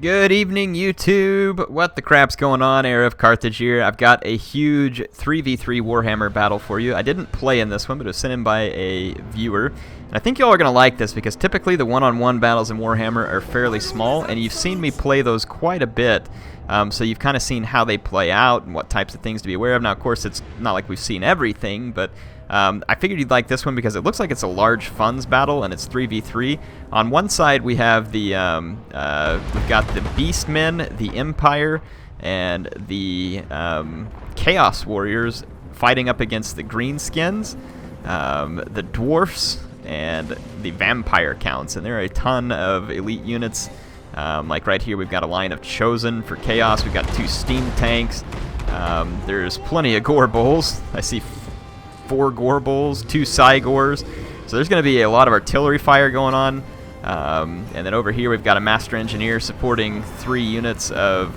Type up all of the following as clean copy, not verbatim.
Good evening, YouTube. What the crap's going on? HeirofCarthage here. I've got a huge 3v3 Warhammer battle for you. I didn't play in this one, but it was sent in by a viewer. And I think y'all are going to like this because typically the one-on-one battles in Warhammer are fairly small, and you've seen me play those quite a bit. So you've kind of seen how they play out and what types of things to be aware of. Now, of course, it's not like we've seen everything, but I figured you'd like this one because it looks like it's a large funds battle, and it's 3v3. On one side, we have the we've got the Beastmen, the Empire, and the Chaos Warriors fighting up against the Greenskins, the Dwarfs, and the Vampire Counts. And there are a ton of elite units. Like right here, we've got a line of Chosen for Chaos. We've got 2 Steam Tanks. There's plenty of Gorebulls. I see 4 Gorebulls, 2 Cygors. So there's going to be a lot of artillery fire going on. And then over here we've got a Master Engineer supporting 3 units of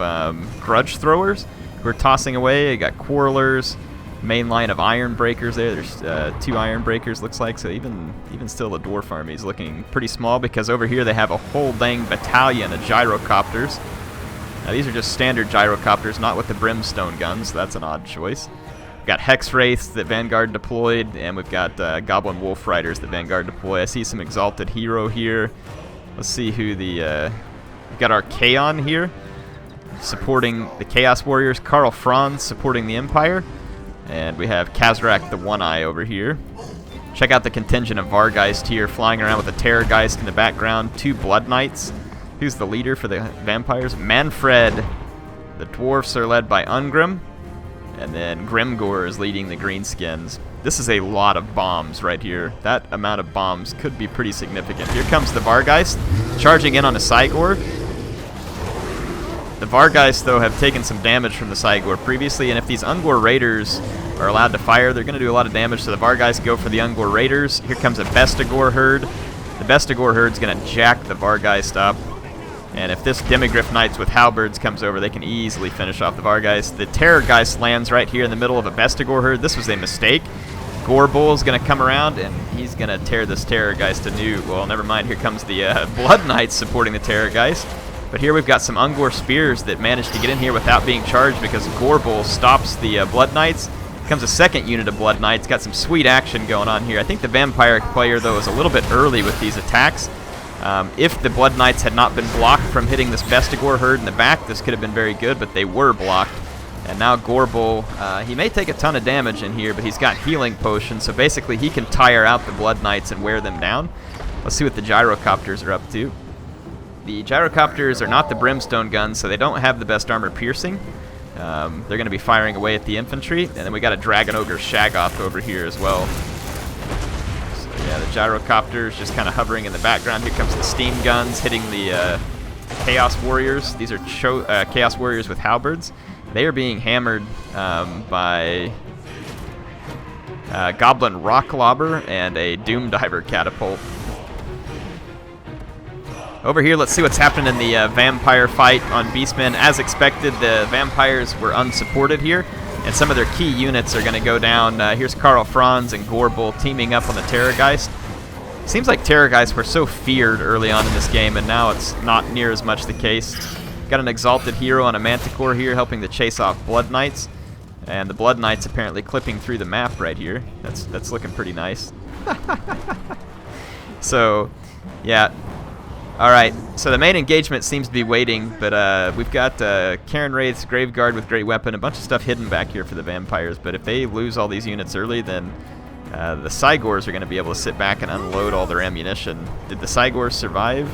Grudge Throwers who are tossing away. You got Quarrelers, main line of Iron Breakers there. There's 2 Iron Breakers, looks like. So even still the Dwarf army is looking pretty small because over here they have a whole dang battalion of Gyrocopters. Now these are just standard Gyrocopters, not with the Brimstone guns. So that's an odd choice. We've got Hex Wraiths that Vanguard deployed, and we've got Goblin Wolf Riders that Vanguard deploy. I see some Exalted Hero here. Let's see who the... we've got our Kaon here, supporting the Chaos Warriors. Karl Franz supporting the Empire. And we have Kazrak the One-Eye over here. Check out the contingent of Vargeist here, flying around with a Terrorgeist in the background. 2 Blood Knights. Who's the leader for the Vampires? Manfred. The Dwarfs are led by Ungrim. And then Grimgor is leading the Greenskins. This is a lot of bombs right here. That amount of bombs could be pretty significant. Here comes the Vargeist, charging in on a Cygor. The Vargeist, though, have taken some damage from the Cygor previously, and if these Ungor Raiders are allowed to fire, they're going to do a lot of damage, so the Vargeist go for the Ungor Raiders. Here comes a Bestigor Herd. The Bestigor Herd's going to jack the Vargeist up. And if this Demigryph Knights with Halberds comes over, they can easily finish off the Vargeist. The Terrorgeist lands right here in the middle of a Bestigor Herd. This was a mistake. Gorebull is going to come around, and he's going to tear this Terrorgeist anew. Well, never mind. Here comes the Blood Knights supporting the Terrorgeist. But here we've got some Ungor Spears that managed to get in here without being charged because Gorebull stops the Blood Knights. Comes a second unit of Blood Knights. Got some sweet action going on here. I think the Vampire player, though, is a little bit early with these attacks. If the Blood Knights had not been blocked from hitting this Bestigor Herd in the back, this could have been very good, but they were blocked. And now Gorebull, he may take a ton of damage in here, but he's got healing potions, so basically he can tire out the Blood Knights and wear them down. Let's see what the Gyrocopters are up to. The Gyrocopters are not the Brimstone guns, so they don't have the best armor piercing. They're going to be firing away at the infantry, and then we got a Dragon Ogre Shaggoth over here as well. Yeah, the Gyrocopters just kind of hovering in the background. Here comes the steam guns hitting the Chaos Warriors. These are Chaos Warriors with Halberds. They are being hammered by Goblin Rocklobber and a Doom Diver Catapult. Over here, let's see what's happening in the Vampire fight on Beastmen. As expected, the Vampires were unsupported here, and some of their key units are going to go down. Here's Karl Franz and Gorebull teaming up on the Terrorgeist. Seems like Terrorgeist were so feared early on in this game, and now it's not near as much the case. Got an Exalted Hero on a Manticore here, helping to chase off Blood Knights. And the Blood Knights apparently clipping through the map right here. That's looking pretty nice. So, yeah. Alright, so the main engagement seems to be waiting, but we've got Karen Wraith's Graveguard with Great Weapon, a bunch of stuff hidden back here for the Vampires, but if they lose all these units early, then the Cygors are going to be able to sit back and unload all their ammunition. Did the Cygors survive?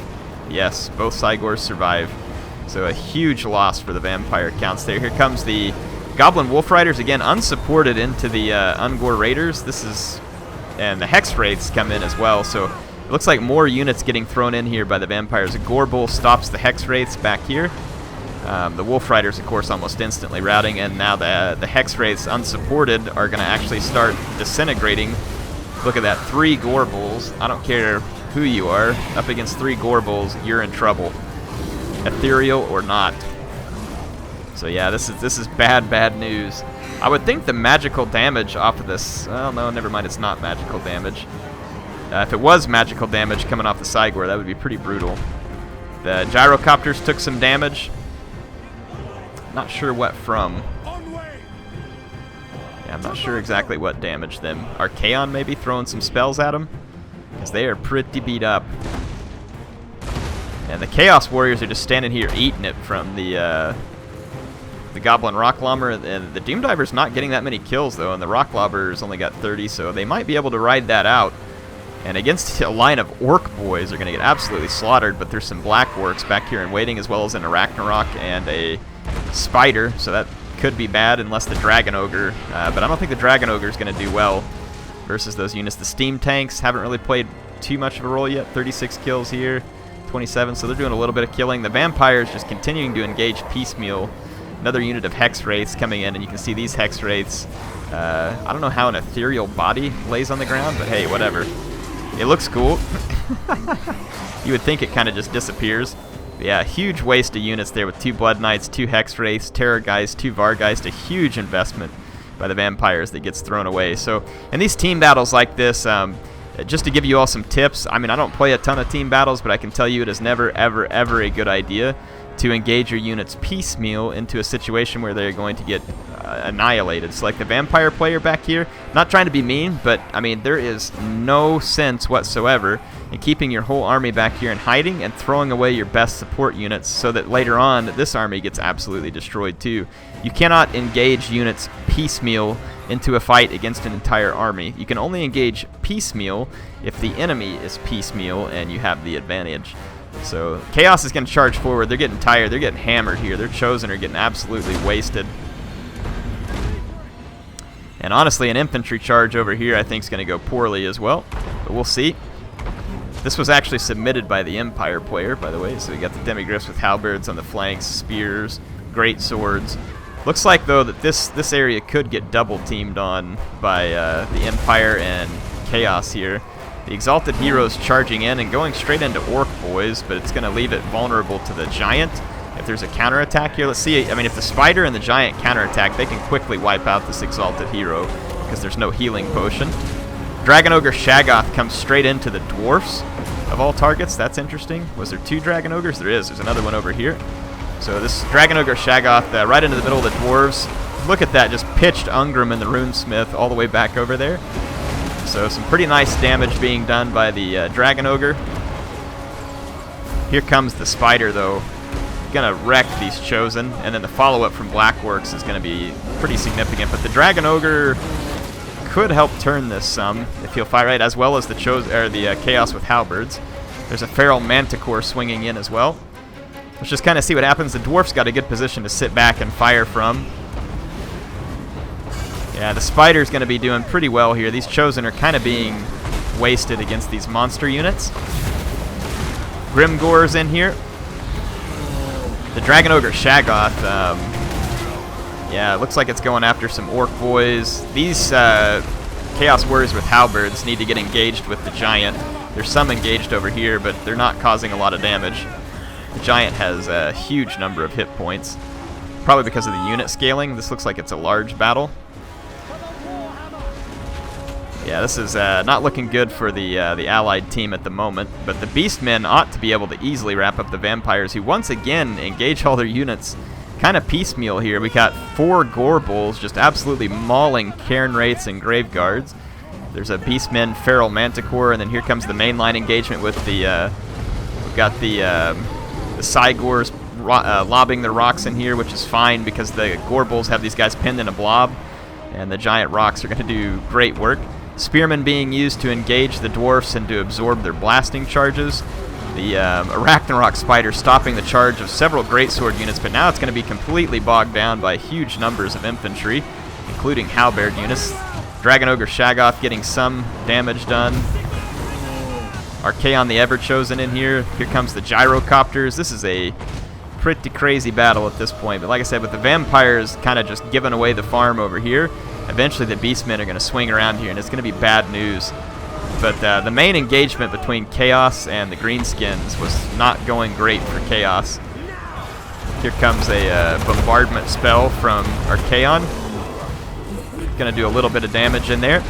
Yes, both Cygors survive. So a huge loss for the Vampire counts there. Here comes the Goblin Wolf Riders, again unsupported into the Ungor Raiders. And the Hex Wraiths come in as well, so it looks like more units getting thrown in here by the Vampires. A Gorebull stops the Hex Wraiths back here. The Wolf Riders, of course, almost instantly routing, and now the Hex Wraiths, unsupported, are going to actually start disintegrating. Look at that, 3 Gorebulls. I don't care who you are. Up against 3 Gorebulls, you're in trouble. Ethereal or not. So yeah, this is bad news. I would think the magical damage off of this... Oh, no, never mind, it's not magical damage. If it was magical damage coming off the Cygor, that would be pretty brutal. The gyrocopters took some damage. Not sure what from. Yeah, I'm not sure exactly what damaged them. Archaon maybe throwing some spells at them, because they are pretty beat up. And the Chaos Warriors are just standing here eating it from the Goblin Rock Lobber. And the Doom Diver's not getting that many kills, though, and the Rock Lobber's only got 30, so they might be able to ride that out. And against a line of Orc Boys, they're going to get absolutely slaughtered, but there's some Black Orcs back here in waiting, as well as an Arachnarok and a Spider, so that could be bad unless the Dragon Ogre, but I don't think the Dragon Ogre is going to do well versus those units. The Steam Tanks haven't really played too much of a role yet. 36 kills here, 27, so they're doing a little bit of killing. The Vampires just continuing to engage piecemeal. Another unit of Hex Wraiths coming in, and you can see these Hex Wraiths. I don't know how an ethereal body lays on the ground, but hey, whatever. It looks cool. You would think it kind of just disappears. Yeah, huge waste of units there with 2 Blood Knights, 2 Hex Wraiths, Terror Guys, 2 Vargeist, a huge investment by the Vampires that gets thrown away. So in these team battles like this, just to give you all some tips, I mean, I don't play a ton of team battles, but I can tell you it is never, ever, ever a good idea to engage your units piecemeal into a situation where they're going to get annihilated. So like the Vampire player back here, not trying to be mean, but I mean, there is no sense whatsoever in keeping your whole army back here in hiding and throwing away your best support units so that later on this army gets absolutely destroyed too. You cannot engage units piecemeal into a fight against an entire army. You can only engage piecemeal if the enemy is piecemeal and you have the advantage. So Chaos is going to charge forward. They're getting tired. They're getting hammered here. Their Chosen are getting absolutely wasted. And honestly, an infantry charge over here I think is going to go poorly as well. But we'll see. This was actually submitted by the Empire player, by the way. So we got the demigryphs with halberds on the flanks, spears, great swords. Looks like, though, that this area could get double-teamed on by the Empire and Chaos here. The Exalted Heroes charging in and going straight into Orc Boys, but it's going to leave it vulnerable to the Giant. If there's a counterattack here, let's see. I mean, if the Spider and the Giant counterattack, they can quickly wipe out this Exalted Hero because there's no healing potion. Dragon Ogre Shaggoth comes straight into the Dwarfs of all targets. That's interesting. Was there 2 Dragon Ogres? There is. There's another one over here. So this Dragon Ogre Shaggoth right into the middle of the Dwarves. Look at that, just pitched Ungrim and the Runesmith all the way back over there. So some pretty nice damage being done by the Dragon Ogre. Here comes the Spider, though. Gonna wreck these Chosen, and then the follow-up from Blackworks is gonna be pretty significant. But the Dragon Ogre could help turn this some if he'll fight right, as well as the Chaos with halberds. There's a Feral Manticore swinging in as well. Let's just kind of see what happens. The Dwarf's got a good position to sit back and fire from. Yeah, the Spider's going to be doing pretty well here. These Chosen are kind of being wasted against these monster units. Grimgore's in here. The Dragon Ogre Shaggoth, yeah, it looks like it's going after some Orc Boys. These Chaos Warriors with halberds need to get engaged with the Giant. There's some engaged over here, but they're not causing a lot of damage. The Giant has a huge number of hit points, probably because of the unit scaling. This looks like it's a large battle. Yeah, this is not looking good for the allied team at the moment, but the Beastmen ought to be able to easily wrap up the Vampires, who once again engage all their units kind of piecemeal here. We got 4 Gorebulls just absolutely mauling Cairn Wraiths and Graveguards. There's a Beastmen Feral Manticore, and then here comes the mainline engagement with the we've got the Cygors lobbing their rocks in here, which is fine because the Gorebulls have these guys pinned in a blob, and the giant rocks are going to do great work. Spearmen being used to engage the dwarfs and to absorb their blasting charges. The Arachnarok Spider stopping the charge of several greatsword units, but now it's going to be completely bogged down by huge numbers of infantry, including halberd units. Dragon Ogre Shaggoth getting some damage done. Archaon the Ever-Chosen in here. Here comes the Gyrocopters. This is a pretty crazy battle at this point, but like I said, with the Vampires kind of just giving away the farm over here, eventually the Beastmen are going to swing around here, and it's going to be bad news. But the main engagement between Chaos and the Greenskins was not going great for Chaos. Here comes a bombardment spell from Archaon. Going to do a little bit of damage in there.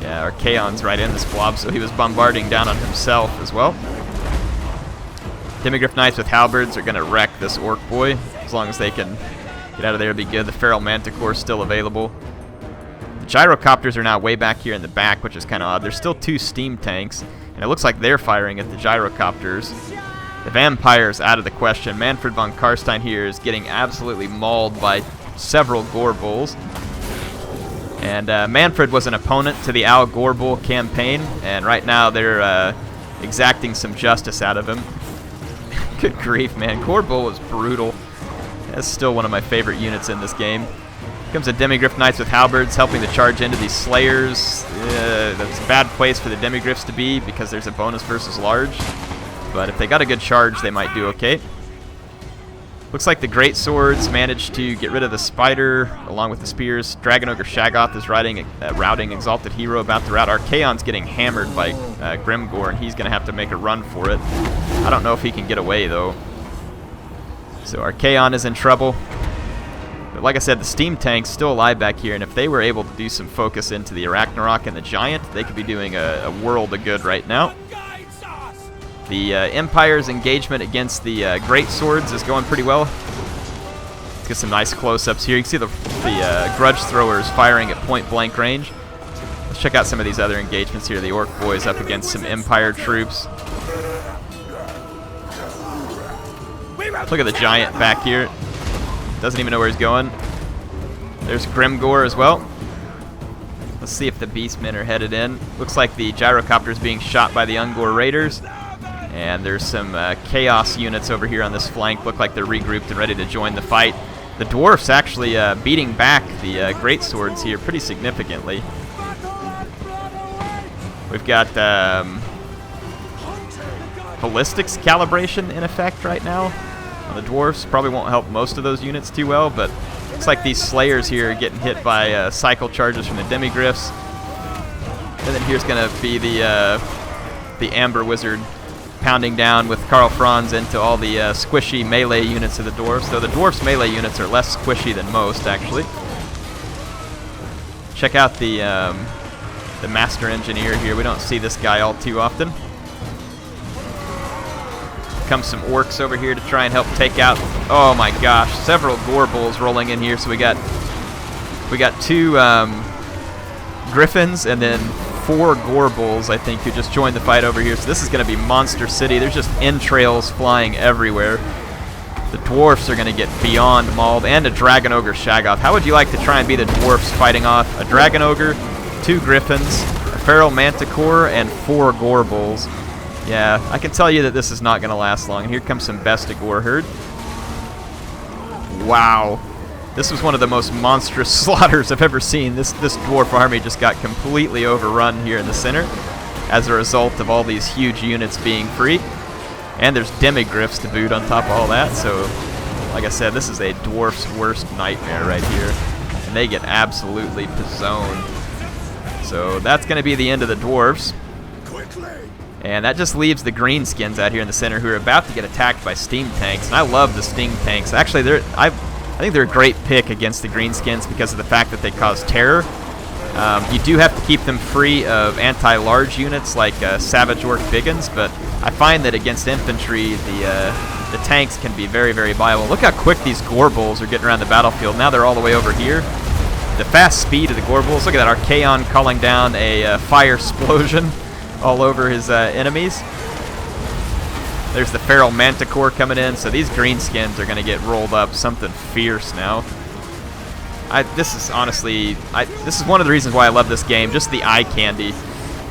Yeah, Archaon's right in this blob, so he was bombarding down on himself as well. Demigryph Knights with halberds are going to wreck this Orc Boy. As long as they can get out of there, it'll be good. The Feral Manticore is still available. The Gyrocopters are now way back here in the back, which is kind of odd. There's still 2 steam tanks, and it looks like they're firing at the Gyrocopters. The Vampire's out of the question. Manfred von Karstein here is getting absolutely mauled by several Gorebulls. And Manfred was an opponent to the Al Gorebull campaign, and right now they're exacting some justice out of him. Good grief, man. Gorebull was brutal. That's still one of my favorite units in this game. Here comes the Demigryph Knights with halberds, helping to charge into these Slayers. That's a bad place for the Demigryphs to be because there's a bonus versus large. But if they got a good charge, they might do okay. Looks like the Great Swords managed to get rid of the Spider along with the Spears. Dragon Ogre Shaggoth is routing Exalted Hero about to rout. Archaon's getting hammered by Grimgore, and he's going to have to make a run for it. I don't know if he can get away, though. So Archaon is in trouble. But like I said, the Steam Tank's still alive back here, and if they were able to do some focus into the Arachnarok and the Giant, they could be doing a world of good right now. The Empire's engagement against the Great Swords is going pretty well. Let's get some nice close-ups here. You can see the Grudge Throwers firing at point-blank range. Let's check out some of these other engagements here. The Orc Boys up against some Empire troops. Look at the Giant back here. Doesn't even know where he's going. There's Grimgore as well. Let's see if the Beastmen are headed in. Looks like the Gyrocopter is being shot by the Ungor Raiders. And there's some Chaos units over here on this flank. Look like they're regrouped and ready to join the fight. The Dwarfs actually beating back the Great Swords here pretty significantly. We've got ballistics calibration in effect right now on the Dwarfs. Probably won't help most of those units too well, but looks like these Slayers here are getting hit by cycle charges from the Demigryphs. And then here's going to be the Amber Wizard pounding down with Karl Franz into all the squishy melee units of the Dwarfs, though the Dwarfs' melee units are less squishy than most, actually. Check out the Master Engineer here. We don't see this guy all too often. Comes some Orcs over here to try and help take out, oh my gosh, several Gorebulls rolling in here. So we got 2 Griffins and then 4 Gorebulls, I think, who just joined the fight over here. So this is going to be Monster City. There's just entrails flying everywhere. The Dwarfs are going to get beyond mauled, and a Dragon Ogre Shaggoth. How would you like to try and be the Dwarfs fighting off a Dragon Ogre, 2 Griffins, a Feral Manticore, and 4 Gorebulls? Yeah, I can tell you that this is not going to last long. Here comes some bestial Warherd. Wow. This was one of the most monstrous slaughters I've ever seen. This dwarf army just got completely overrun here in the center as a result of all these huge units being free. And there's demigryphs to boot on top of all that. So, like I said, this is a dwarf's worst nightmare right here. And they get absolutely pizzoned. So that's going to be the end of the dwarves. And that just leaves the greenskins out here in the center who are about to get attacked by steam tanks. And I love the steam tanks. Actually, I think they're a great pick against the greenskins because of the fact that they cause terror. You do have to keep them free of anti-large units like Savage Orc Biggins, but I find that against infantry, the tanks can be very, very viable. Look how quick these Gorebulls are getting around the battlefield. Now they're all the way over here. The fast speed of the Gorebulls. Look at that Archaon calling down a fire explosion all over his enemies. There's the Feral Manticore coming in, so these greenskins are going to get rolled up something fierce now. This is honestly, this is one of the reasons why I love this game. Just the eye candy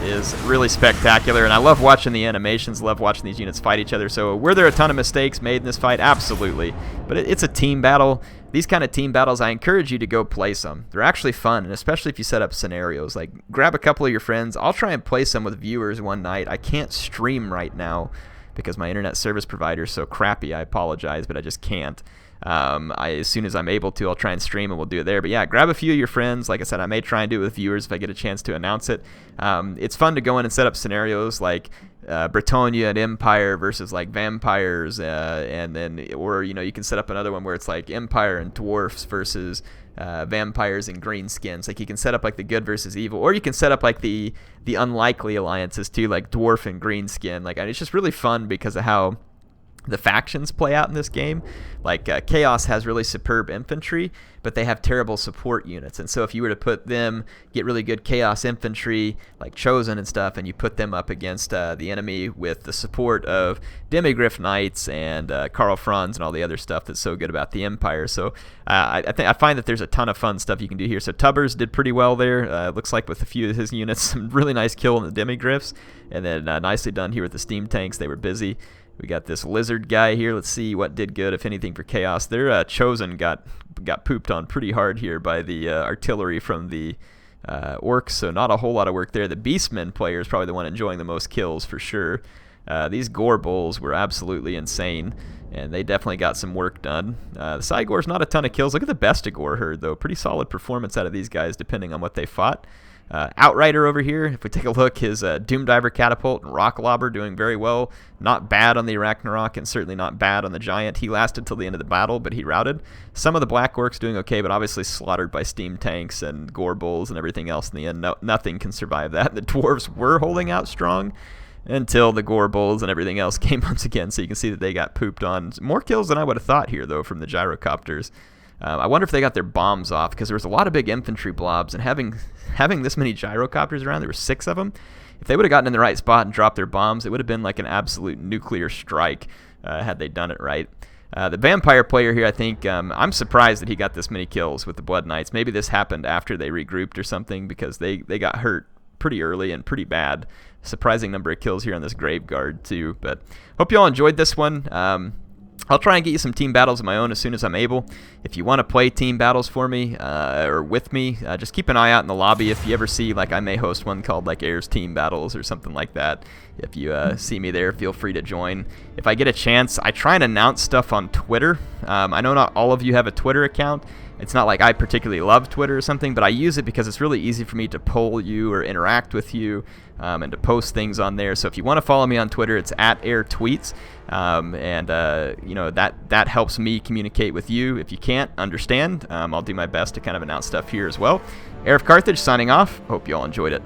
is really spectacular, and I love watching the animations, love watching these units fight each other. So were there a ton of mistakes made in this fight? Absolutely. But it's a team battle. These kind of team battles, I encourage you to go play some. They're actually fun, and especially if you set up scenarios. Like, grab a couple of your friends. I'll try and play some with viewers one night. I can't stream right now because my internet service provider is so crappy. I apologize, but I just can't. As soon as I'm able to, I'll try and stream and we'll do it there. But yeah, grab a few of your friends. Like I said, I may try and do it with viewers if I get a chance to announce it. It's fun to go in and set up scenarios like Bretonia and Empire versus like vampires, and then, or you can set up another one where it's like Empire and dwarfs versus vampires and greenskins. Like you can set up like the good versus evil, or you can set up like the unlikely alliances too, like dwarf and greenskin. Like, and it's just really fun because of how the factions play out in this game. Like Chaos has really superb infantry, but they have terrible support units, and so if you were to put them, get really good Chaos infantry like Chosen and stuff, and you put them up against the enemy with the support of demigryph knights and Karl Franz and all the other stuff that's so good about the Empire. So I find that there's a ton of fun stuff you can do here. So Tubbers did pretty well there. Looks like with a few of his units, some really nice kill on the demigryphs, and then nicely done here with the steam tanks. They were busy. We got this lizard guy here. Let's see what did good, if anything, for Chaos. Their Chosen got pooped on pretty hard here by the artillery from the orcs, so not a whole lot of work there. The Beastmen player is probably the one enjoying the most kills for sure. These Gorebulls were absolutely insane, and they definitely got some work done. The Cygor's not a ton of kills. Look at the Bestigor herd, though. Pretty solid performance out of these guys, depending on what they fought. Outrider over here, if we take a look, his Doomdiver Catapult and Rock Lobber doing very well. Not bad on the Arachnarok, and certainly not bad on the Giant. He lasted till the end of the battle, but he routed. Some of the Black Orcs doing okay, but obviously slaughtered by steam tanks and Gorebulls and everything else in the end. Nothing can survive that. The Dwarves were holding out strong until the Gorebulls and everything else came once again, so you can see that they got pooped on. More kills than I would have thought here, though, from the Gyrocopters. I wonder if they got their bombs off, because there was a lot of big infantry blobs, and having this many gyrocopters around, there were 6 of them. If they would have gotten in the right spot and dropped their bombs, it would have been like an absolute nuclear strike had they done it right. The vampire player here, I think, I'm surprised that he got this many kills with the Blood Knights. Maybe this happened after they regrouped or something, because they got hurt pretty early and pretty bad. Surprising number of kills here on this Grave Guard too. But hope you all enjoyed this one. I'll try and get you some team battles of my own as soon as I'm able. If you want to play team battles for me or with me, just keep an eye out in the lobby. If you ever see, like, I may host one called like Air's Team Battles or something like that. If you see me there, feel free to join. If I get a chance, I try and announce stuff on Twitter. I know not all of you have a Twitter account. It's not like I particularly love Twitter or something, but I use it because it's really easy for me to poll you or interact with you and to post things on there. So if you want to follow me on Twitter, it's @AirTweets, and that helps me communicate with you. If you can't understand, I'll do my best to kind of announce stuff here as well. HeirofCarthage signing off. Hope you all enjoyed it.